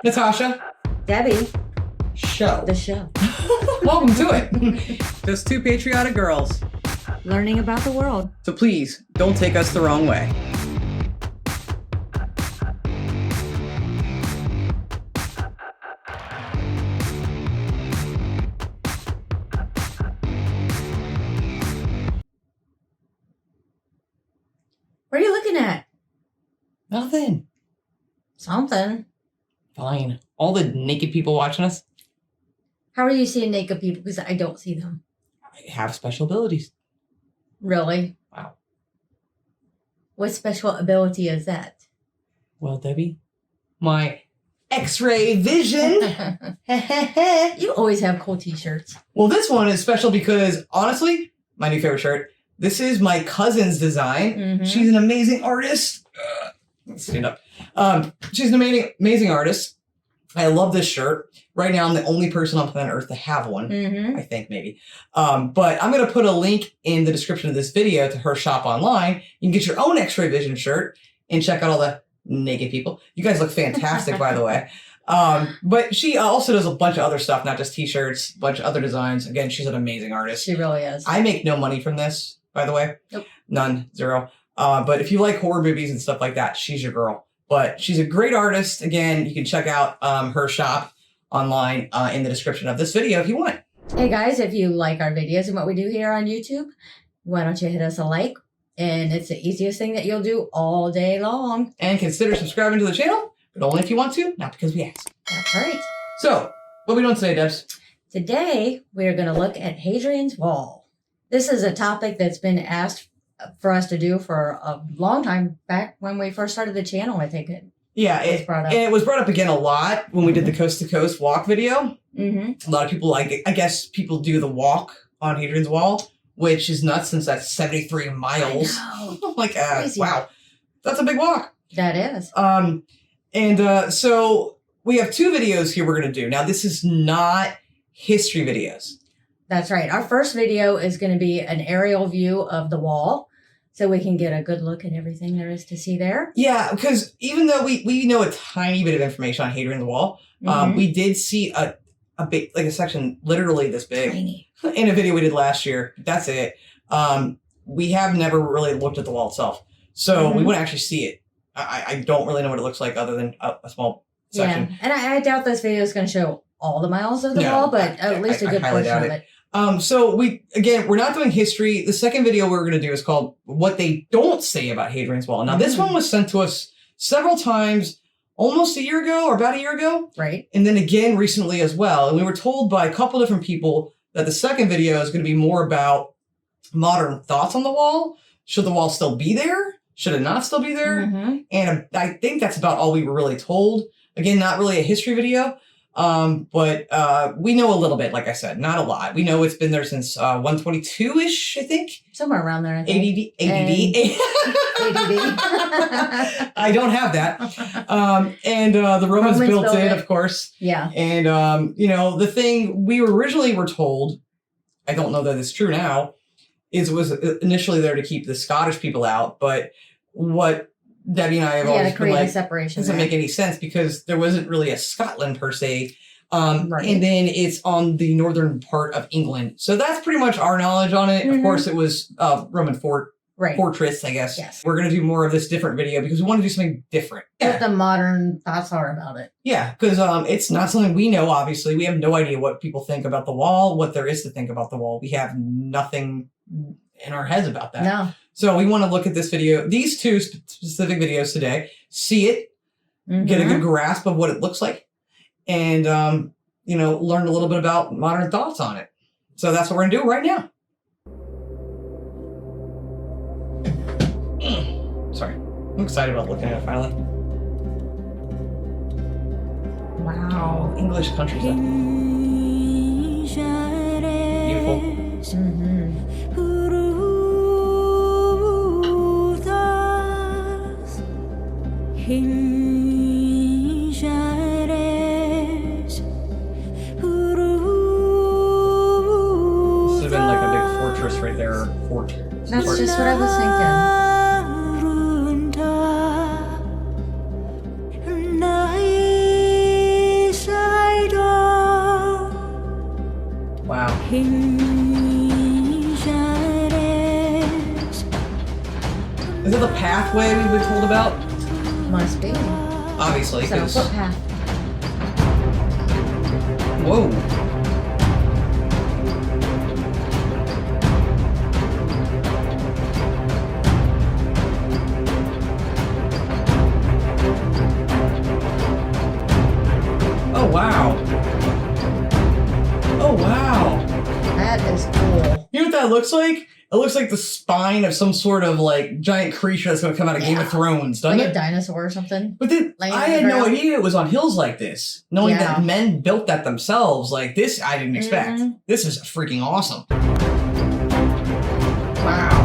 Natasha. Debbie. Show. The show. Welcome to it. Just two patriotic girls. Learning about the world. So please, don't take us the wrong way. What are you looking at? Nothing. Something. Fine. All the naked people watching us How are you seeing naked people? Because I don't see them. have special abilities. Really? Wow. What special ability is that? Well, Debbie, my X-ray vision. You always have cool t-shirts. Well, this one is special because, honestly, my new favorite shirt. This is my cousin's design. Mhm. She's an amazing artist. Let's stand up. She's an amazing artist. I love this shirt. Right now, I'm the only person on planet Earth to have one. Mm-hmm. I think, maybe. But I'm going to put a link in the description of this video to her shop online. You can get your own X-ray vision shirt and check out all the naked people. You guys look fantastic, by the way. But she also does a bunch of other stuff, not just t-shirts, a bunch of other designs. Again, she's an amazing artist. She really is. I make no money from this, by the way. Nope. None. Zero. But if you like horror movies and stuff like that, she's your girl. But she's a great artist. Again, you can check out her shop online in the description of this video if you want. Hey guys, if you like our videos and what we do here on YouTube, why don't you hit us a like? And it's the easiest thing that you'll do all day long. And consider subscribing to the channel, but only if you want to, not because we asked. That's right. So, what are we doing today, Debs? Today, we're going to look at Hadrian's Wall. This is a topic that's been asked for us to do for a long time, back when we first started the channel, I think. Yeah, was brought up. And it was brought up again a lot when we did the coast to coast walk video. Mm-hmm. A lot of people, I guess people do the walk on Hadrian's Wall, which is nuts since that's 73 miles. I know. Like, Crazy. wow, that's a big walk. That is. So we have two videos here we're going to do. Now, this is not history videos. That's right. Our first video is going to be an aerial view of the wall, so we can get a good look at everything there is to see there. Yeah, because even though we know a tiny bit of information on Hadrian's Wall, we did see a big, like a section literally this big Tiny. in a video we did last year. That's it. We have never really looked at the wall itself. So we want to actually see it. I don't really know what it looks like other than a small section. Yeah, and I doubt this video is going to show all the miles of the wall, but at least a good portion of it. So we're not doing history. The second video we're going to do is called What They Don't Say About Hadrian's Wall. Now, this one was sent to us several times, almost a year ago or about a year ago. Right. And then again recently as well. And we were told by a couple different people that the second video is going to be more about modern thoughts on the wall. Should the wall still be there? Should it not still be there? Mm-hmm. And I think that's about all we were really told. Again, not really a history video. But we know a little bit, like I said, not a lot. We know it's been there since 122-ish, I think. Somewhere around there, I think. ADD. I don't have that. The Romans built it, of course. Yeah. And, the thing we originally were told, I don't know that it's true now, is it was initially there to keep the Scottish people out. But what Debbie and I have always been like, separation doesn't make any sense because there wasn't really a Scotland per se. Right. And then it's on the northern part of England. So that's pretty much our knowledge on it. Of course, it was Roman fortress, I guess. Yes. We're going to do more of this different video because we want to do something different. What the modern thoughts are about it. Yeah, because it's not something we know, obviously. We have no idea what people think about the wall, what there is to think about the wall. We have nothing in our heads about that. No. So we want to look at this video, these two specific videos today, see it, get a good grasp of what it looks like, and, learn a little bit about modern thoughts on it. So that's what we're going to do right now. Sorry. I'm excited about looking at it finally. Wow. English countryside. Beautiful. Mm-hmm. Right there, fort. That's just what I was thinking. Is it the pathway we've been told about? Must be. Obviously, So, 'cause- footpath. Whoa. Oh, wow. Oh, wow. That is cool. You know what that looks like? It looks like the spine of some sort of like giant creature that's going to come out of Game of Thrones, doesn't Like a it? dinosaur or something. But then laying I on the had no ground. idea it was on hills like this. Knowing Yeah. that men built that themselves, like this, I didn't expect. Mhm. This is freaking awesome. Wow.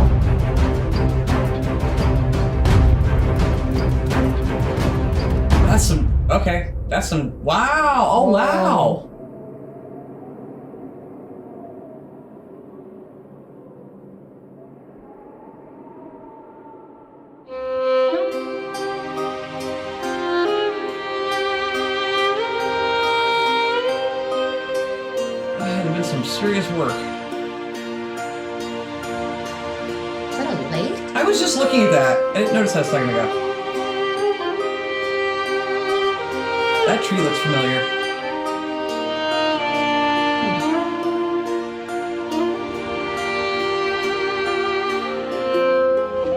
That's some, okay. That's some, wow. Oh, wow. That had to have been some serious work. Is that a lake? I was just looking at that. I didn't notice that a second ago. That tree looks familiar.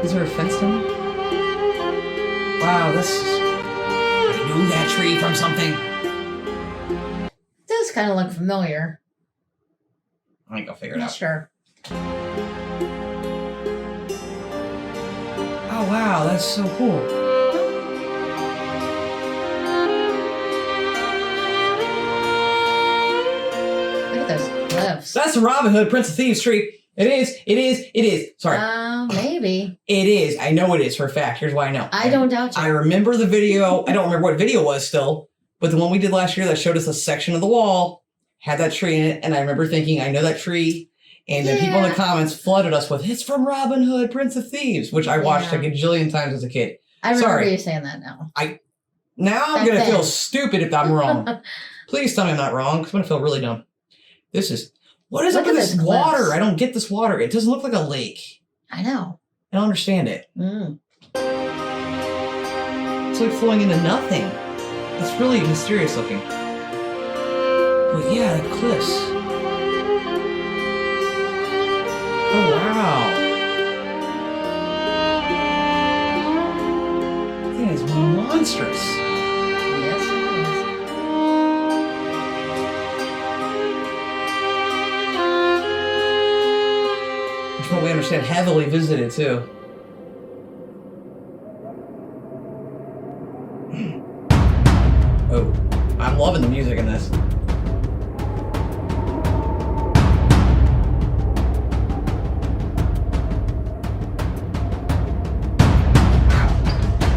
Is there a fence down there? Wow, this... I knew that tree from something. It does kind of look familiar. I think I'll figure it Not out. sure. Oh, wow, that's so cool. Look at those cliffs. That's the Robin Hood Prince of Thieves tree. It is. Sorry. Maybe. It is. I know it is for a fact. Here's why I know. I don't doubt you. I remember the video. I don't remember what video it was still, but the one we did last year that showed us a section of the wall had that tree in it. And I remember thinking, I know that tree. And then people in the comments flooded us with, it's from Robin Hood, Prince of Thieves, which I watched a gajillion times as a kid. I remember Sorry. you saying that now. Now I'm Back going to then. feel stupid if I'm wrong. Please tell me I'm not wrong, because I'm going to feel really dumb. This is, what is Look up with at this this water? cliffs. I don't get this water. It doesn't look like a lake. I know. I don't understand it. Mm. It's like flowing into nothing. It's really mysterious looking. But yeah, the cliffs. Oh, wow. That thing is monstrous. Yes, it is. Which, from what we understand, heavily visited too. Oh, I'm loving the music in this.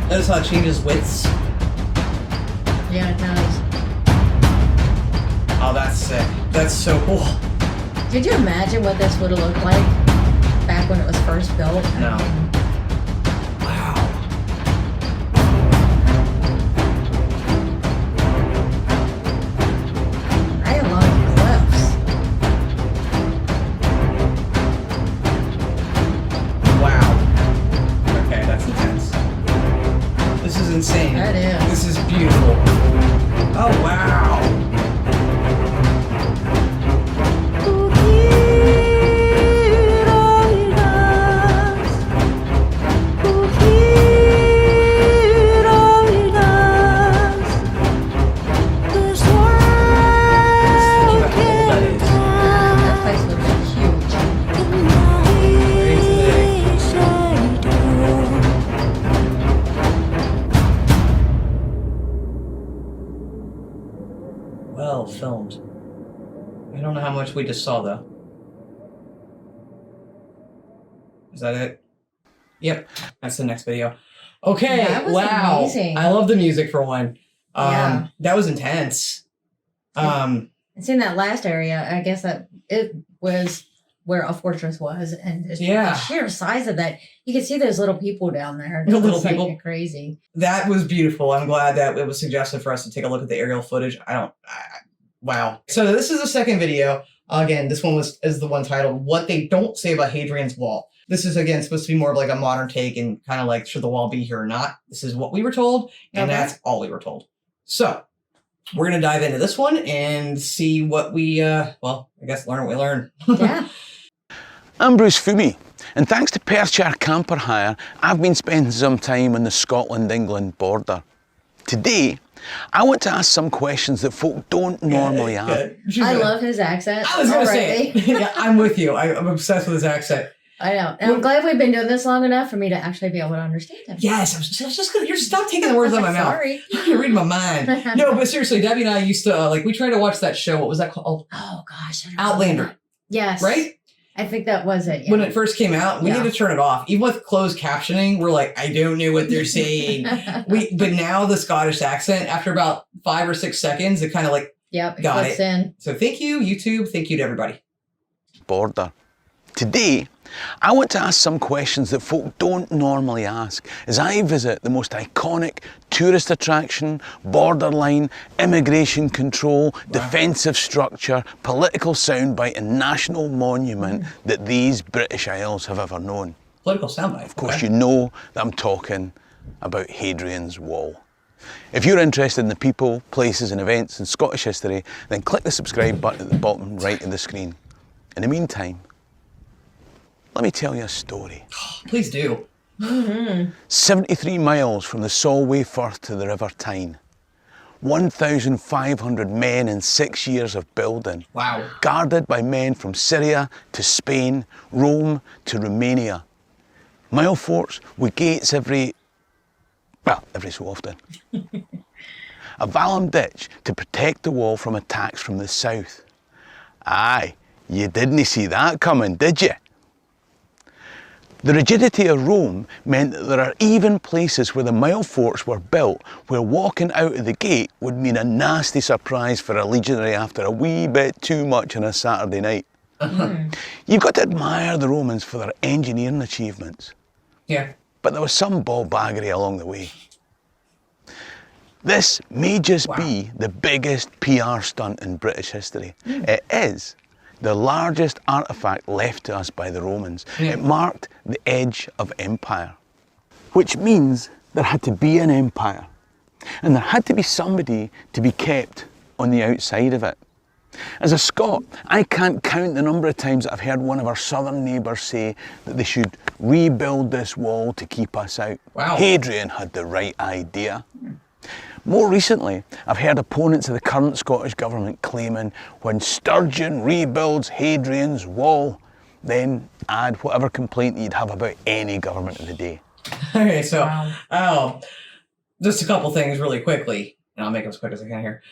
Notice how it changes widths. Yeah, it does. Oh, that's sick. That's so cool. Did you imagine what this would have looked like back when it was first built? No. I mean, Wow. I love cliffs. Wow. Okay, that's intense. This is insane. That is. This is beautiful. Oh, wow. Think about how old that is. That place looks huge. Very intimidating. Well filmed. I don't know how much we just saw though. Is that it? Yep, that's the next video. Okay, That was wow. amazing. I love the music for one. Yeah. That was intense. And seeing that last area, I guess that it was where a fortress was, and just Yeah. the sheer size of that, you could see those little people down there. The It little was, like, people. crazy. That was beautiful. I'm glad that it was suggested for us to take a look at the aerial footage. Wow. So this is the second video. Again, this one is the one titled What They Don't Say About Hadrian's Wall. This is, again, supposed to be more of like a modern take and kind of like, should the wall be here or not? This is what we were told, and that's all we were told. So we're going to dive into this one and see what we, learn what we learn. Yeah. I'm Bruce Fumi, and thanks to Perthshire Camper Hire, I've been spending some time on the Scotland-England border. Today, I want to ask some questions that folk don't normally ask. I love his accent. I was going to say, yeah, I'm with you. I'm obsessed with his accent. I know. And I'm glad we've been doing this long enough for me to actually be able to understand him. Yes, I was just going to, stop taking the words out of my mouth. Sorry. You're reading my mind. No, but seriously, Debbie and I used to, we tried to watch that show. What was that called? Oh, gosh. Outlander. Yes. Right? I think that was it. Yeah. When it first came out, we had to turn it off. Even with closed captioning, we're like, I don't know what they're saying. But now the Scottish accent, after about 5 or 6 seconds, it kind of got it. In. So thank you, YouTube. Thank you to everybody. Border. Today, I want to ask some questions that folk don't normally ask as I visit the most iconic tourist attraction, borderline, immigration control, defensive structure, political soundbite and national monument that these British Isles have ever known. Political soundbite. Of course, you know that I'm talking about Hadrian's Wall. If you're interested in the people, places and events in Scottish history, then click the subscribe button at the bottom right of the screen. In the meantime, let me tell you a story. Please do. 73 miles from the Solway Firth to the River Tyne. 1,500 men in 6 years of building. Wow. Guarded by men from Syria to Spain, Rome to Romania. Mile forts with gates every so often. A vallum ditch to protect the wall from attacks from the south. Aye, you didn't see that coming, did you? The rigidity of Rome meant that there are even places where the mile forts were built where walking out of the gate would mean a nasty surprise for a legionary after a wee bit too much on a Saturday night. You've got to admire the Romans for their engineering achievements. Yeah. But there was some ball-baggery along the way. This may just be the biggest PR stunt in British history. It is the largest artefact left to us by the Romans. It marked the edge of empire, which means there had to be an empire, and there had to be somebody to be kept on the outside of it. As a Scot, I can't count the number of times that I've heard one of our southern neighbours say that they should rebuild this wall to keep us out. Wow. Hadrian had the right idea. More recently, I've heard opponents of the current Scottish Government claiming when Sturgeon rebuilds Hadrian's Wall, then add whatever complaint you'd have about any government of the day. Okay, so just a couple things really quickly, and I'll make them as quick as I can here.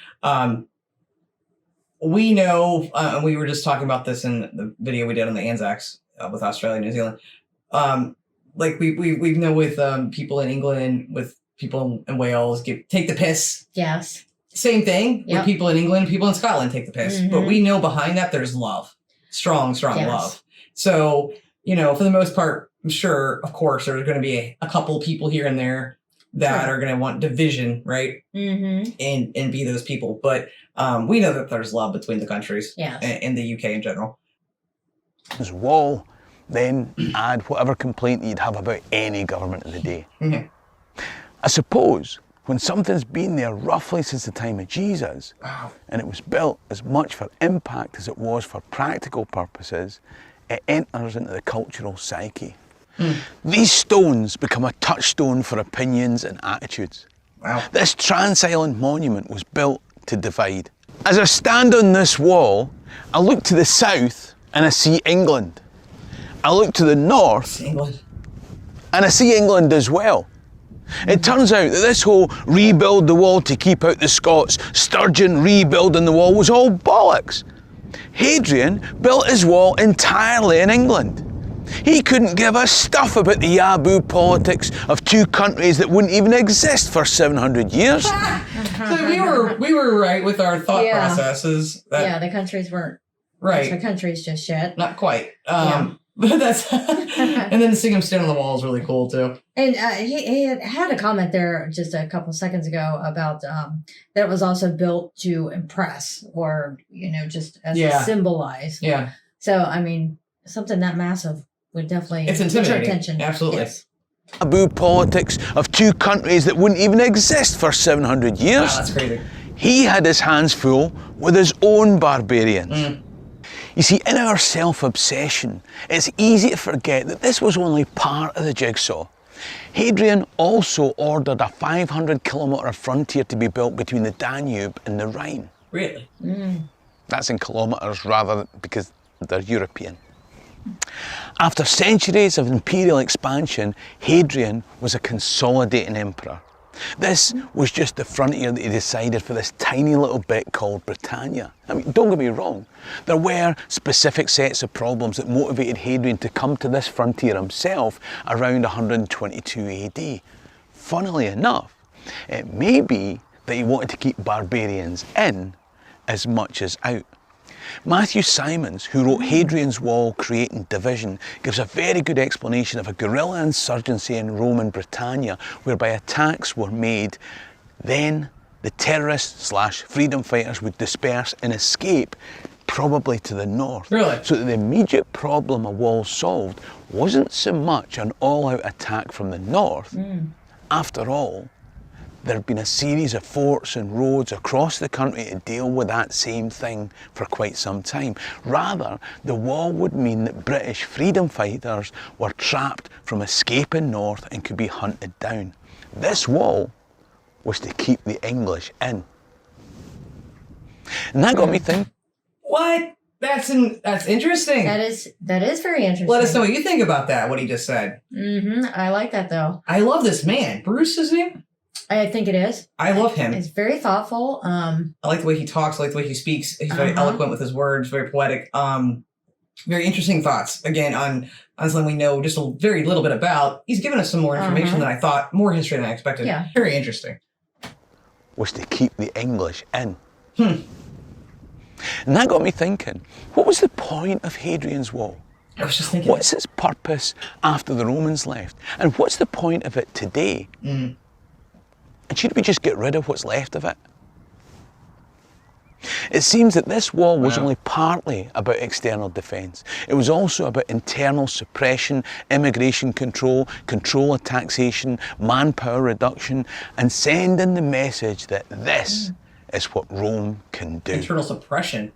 We know, and we were just talking about this in the video we did on the Anzacs with Australia and New Zealand. We know with people in England, with people in Wales take the piss. Yes. Same thing with people in England, people in Scotland take the piss. But we know behind that there's love. Strong love. So, for the most part, I'm sure, of course, there's going to be a couple people here and there that are going to want division, right? And be those people. But we know that there's love between the countries and the UK in general. This wall, then add whatever complaint you'd have about any government of the day. I suppose when something's been there roughly since the time of Jesus, and it was built as much for impact as it was for practical purposes, it enters into the cultural psyche. These stones become a touchstone for opinions and attitudes. This trans-island monument was built to divide. As I stand on this wall, I look to the south and I see England. I look to the north and I see England as well. It turns out that this whole rebuild the wall to keep out the Scots, Sturgeon rebuilding the wall was all bollocks. Hadrian built his wall entirely in England. He couldn't give a stuff about the Yaboo politics of two countries that wouldn't even exist for 700 years. So we were right with our thought processes. The countries weren't. Right. The countries just shit. Not quite. But that's and then seeing him stand on the wall is really cool too. And he had a comment there just a couple seconds ago about that it was also built to impress or, just as to symbolize. Yeah. So, I mean, something that massive would definitely It's get your intimidating. attention. Absolutely. Yes. Taboo politics of two countries that wouldn't even exist for 700 years. Wow, that's crazy. He had his hands full with his own barbarians. You see, in our self-obsession, it's easy to forget that this was only part of the jigsaw. Hadrian also ordered a 500-kilometre frontier to be built between the Danube and the Rhine. Really? That's in kilometres rather because they're European. After centuries of imperial expansion, Hadrian was a consolidating emperor. This was just the frontier that he decided for this tiny little bit called Britannia. I mean, don't get me wrong, there were specific sets of problems that motivated Hadrian to come to this frontier himself around 122 AD. Funnily enough, it may be that he wanted to keep barbarians in as much as out. Matthew Simons, who wrote Hadrian's Wall Creating Division, gives a very good explanation of a guerrilla insurgency in Roman Britannia whereby attacks were made. Then the terrorists / freedom fighters would disperse and escape, probably to the north. Really? So that the immediate problem a wall solved wasn't so much an all-out attack from the north. After all, there had been a series of forts and roads across the country to deal with that same thing for quite some time. Rather, the wall would mean that British freedom fighters were trapped from escaping north and could be hunted down. This wall was to keep the English in. And that got me thinking. What? That's interesting. That is very interesting. Let us know what you think about that, what he just said. I like that, though. I love this man. Bruce, his name? I think it is. I love him. It's very thoughtful. I like the way he talks. I like the way he speaks. He's very eloquent with his words, very poetic. Very interesting thoughts, again, on something we know just a very little bit about. He's given us some more information than I thought, more history than I expected. Yeah. Very interesting. Was to keep the English in. And that got me thinking, what was the point of Hadrian's Wall? I was just thinking. What's its purpose after the Romans left? And what's the point of it today? And should we just get rid of what's left of it? It seems that this wall was only partly about external defence. It was also about internal suppression, immigration control, control of taxation, manpower reduction, and sending the message that this is what Rome can do. Internal suppression.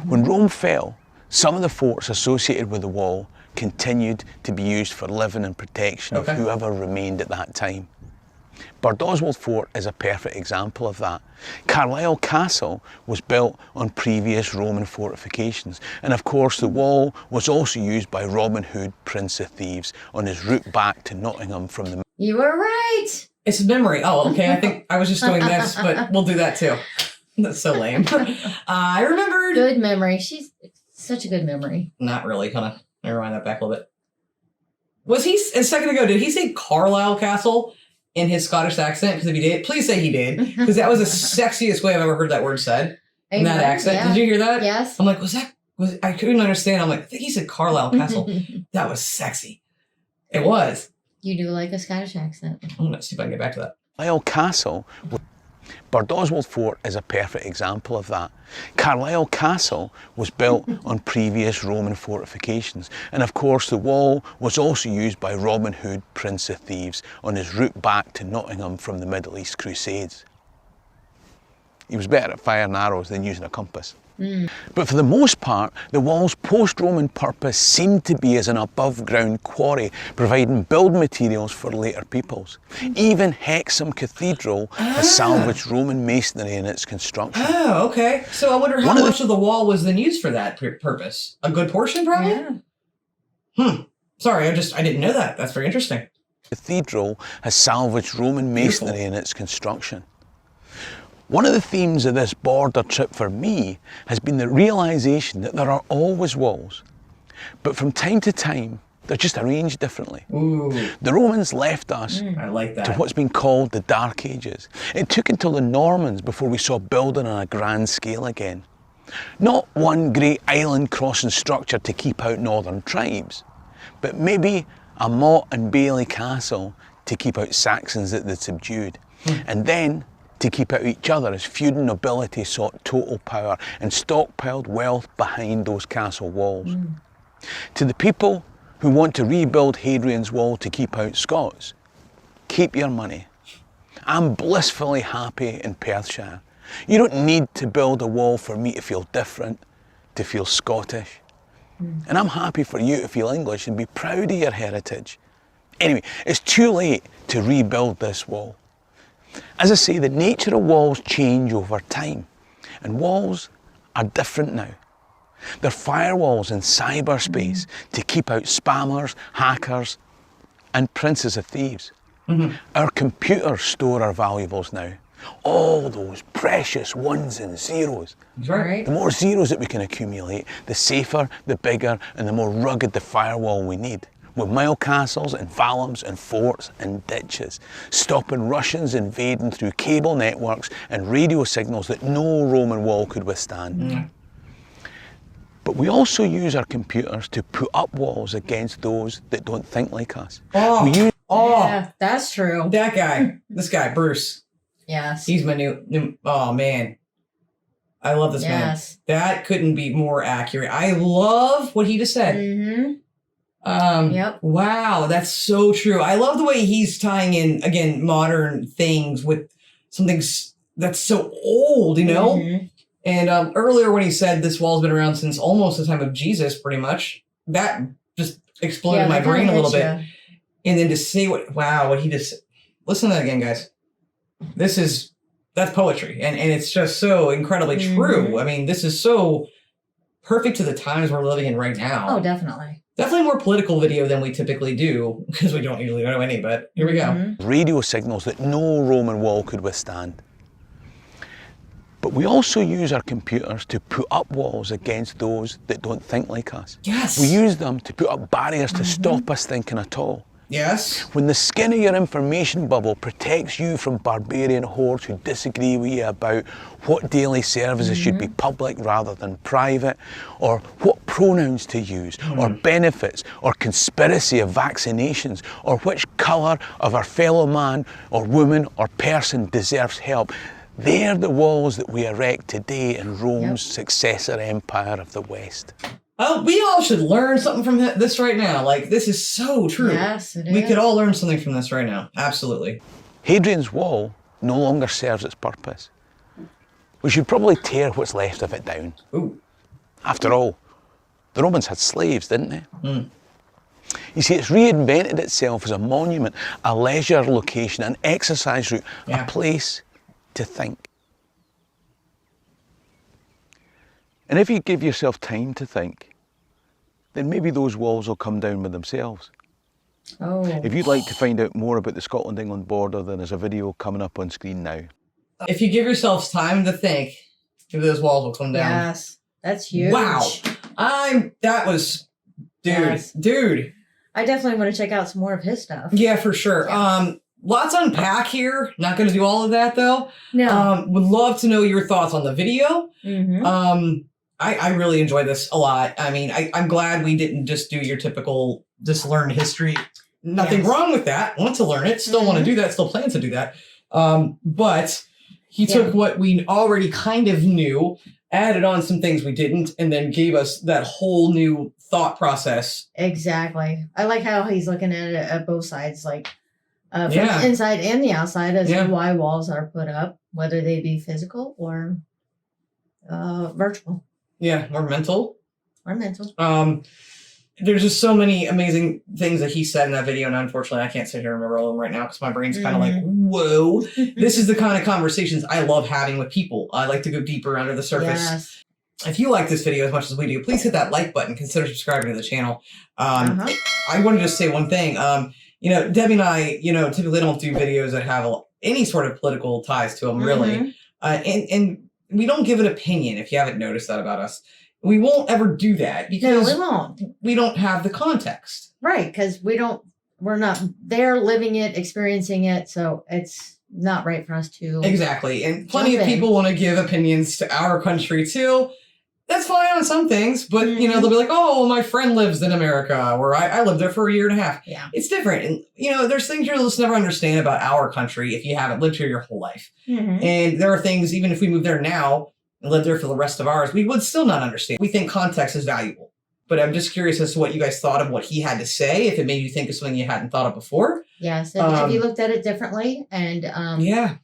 When Rome fell, some of the forts associated with the wall continued to be used for living and protection of whoever remained at that time. Bardoswald Fort is a perfect example of that. Carlisle Castle was built on previous Roman fortifications, and of course the wall was also used by Robin Hood, Prince of Thieves, on his route back to Nottingham from the... You were right. It's memory. Oh, okay. I think I was just doing this, but we'll do that too. That's so lame. I remembered. Good memory. She's such a good memory. Not really. Kind of. Let me rewind that back a little bit. Was he, a second ago, did he say Carlisle Castle in his Scottish accent? Because if he did, please say he did. Because that was the sexiest way I've ever heard that word said. In that accent. Yeah. Did you hear that? Yes. I'm like, I couldn't understand. I'm like, I think he said Carlisle Castle. That was sexy. It was. You do like a Scottish accent. I'm going to see if I can get back to that. Carlisle Castle... Bardoswald Fort is a perfect example of that. Carlisle Castle was built on previous Roman fortifications, and of course the wall was also used by Robin Hood, Prince of Thieves, on his route back to Nottingham from the Middle East Crusades. He was better at firing arrows than using a compass. But for the most part, the wall's post-Roman purpose seemed to be as an above-ground quarry, providing building materials for later peoples. Even Hexham Cathedral has salvaged Roman masonry in its construction. Oh, okay. So I wonder how much of the wall was then used for that purpose. A good portion, probably? Yeah. Sorry, I didn't know that. That's very interesting. Cathedral has salvaged Roman masonry in its construction. One of the themes of this border trip for me has been the realisation that there are always walls, but from time to time they're just arranged differently. Ooh. The Romans left us I like that. to what's been called the Dark Ages. It took until the Normans before we saw building on a grand scale again. Not one great island crossing structure to keep out northern tribes, but maybe a Motte and Bailey castle to keep out Saxons that they'd subdued, and then to keep out each other as feudal nobility sought total power and stockpiled wealth behind those castle walls. To the people who want to rebuild Hadrian's Wall to keep out Scots, keep your money. I'm blissfully happy in Perthshire. You don't need to build a wall for me to feel different, to feel Scottish. And I'm happy for you to feel English and be proud of your heritage. Anyway, it's too late to rebuild this wall. As I say, the nature of walls change over time, and walls are different now. They're firewalls in cyberspace to keep out spammers, hackers, and princes of thieves. Our computers store our valuables now. All those precious ones and zeros. Right. The more zeros that we can accumulate, the safer, the bigger, and the more rugged the firewall we need. With mile castles and vallums and forts and ditches, stopping Russians invading through cable networks and radio signals that no Roman wall could withstand. But we also use our computers to put up walls against those that don't think like us. Yeah, that's true. That guy, this guy, Bruce. Yes. He's my new, oh man. I love this man. That couldn't be more accurate. I love what he just said. Wow, that's so true. I love the way he's tying in, again, modern things with something that's so old, you know? And earlier when he said this wall's been around since almost the time of Jesus, pretty much, that just exploded my brain a little bit. And then to say what he just, listen to that again, guys. That's poetry. And it's just so incredibly true. I mean, this is so perfect to the times we're living in right now. Oh, definitely. Definitely more political video than we typically do, because we don't usually know any, but here we go. Radio signals that no Roman wall could withstand. But we also use our computers to put up walls against those that don't think like us. Yes. We use them to put up barriers to stop us thinking at all. Yes. When the skin of your information bubble protects you from barbarian hordes who disagree with you about what daily services should be public rather than private, or what pronouns to use, or benefits, or conspiracy of vaccinations, or which colour of our fellow man or woman or person deserves help, they're the walls that we erect today in Rome's successor empire of the West. Oh, we all should learn something from this right now. Like, this is so true. Yes, it is. We could all learn something from this right now. Absolutely. Hadrian's Wall no longer serves its purpose. We should probably tear what's left of it down. Ooh. After all, the Romans had slaves, didn't they? You see, it's reinvented itself as a monument, a leisure location, an exercise route, a place to think. And if you give yourself time to think, then maybe those walls will come down with themselves. Oh. If you'd like to find out more about the Scotland-England border, then there's a video coming up on screen now. If you give yourselves time to think, maybe those walls will come down. Yes, that's huge. Wow. Dude. I definitely want to check out some more of his stuff. Yeah, for sure. Lots to unpack here. Not going to do all of that, though. No. Would love to know your thoughts on the video. I really enjoyed this a lot. I mean, I'm glad we didn't just do your typical just learn history. Nothing wrong with that. Want to learn it. Still want to do that. Still plan to do that. But he took what we already kind of knew, added on some things we didn't, and then gave us that whole new thought process. Exactly. I like how he's looking at it at both sides, like from the inside and the outside, as to why walls are put up, whether they be physical or virtual. Yeah, or mental. There's just so many amazing things that he said in that video, and unfortunately, I can't sit here and remember all of them right now because my brain's kind of like, whoa. This is the kind of conversations I love having with people. I like to go deeper under the surface. Yes. If you like this video as much as we do, please hit that like button. Consider subscribing to the channel. I wanted to just say one thing. Debbie and I, typically don't do videos that have any sort of political ties to them, really. And we don't give an opinion, if you haven't noticed that about us. We won't ever do that because we won't. We don't have the context. Right, because we're not there living it, experiencing it, so it's not right for us to. Exactly. And plenty of people want to give opinions to our country too. That's fine on some things, but, they'll be like, oh, my friend lives in America, or I lived there for a year and a half. Yeah. It's different. And, there's things you'll just never understand about our country if you haven't lived here your whole life. Mm-hmm. And there are things, even if we moved there now and lived there for the rest of ours, we would still not understand. We think context is valuable. But I'm just curious as to what you guys thought of what he had to say, if it made you think of something you hadn't thought of before. Yes, and if you looked at it differently. And yeah.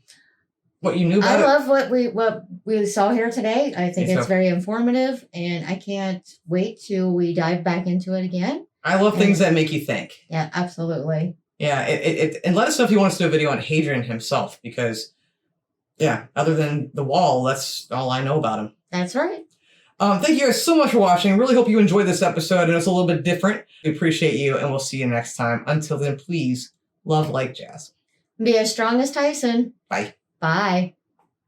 What you knew about I it. love what we saw here today. I think it's very informative, and I can't wait till we dive back into it again. I love things that make you think. Yeah, absolutely. Yeah, and let us know if you want us to do a video on Hadrian himself, because, other than the wall, that's all I know about him. That's right. Thank you guys so much for watching. I really hope you enjoyed this episode, and it's a little bit different. We appreciate you, and we'll see you next time. Until then, please love like jazz. Be as strong as Tyson. Bye. Bye.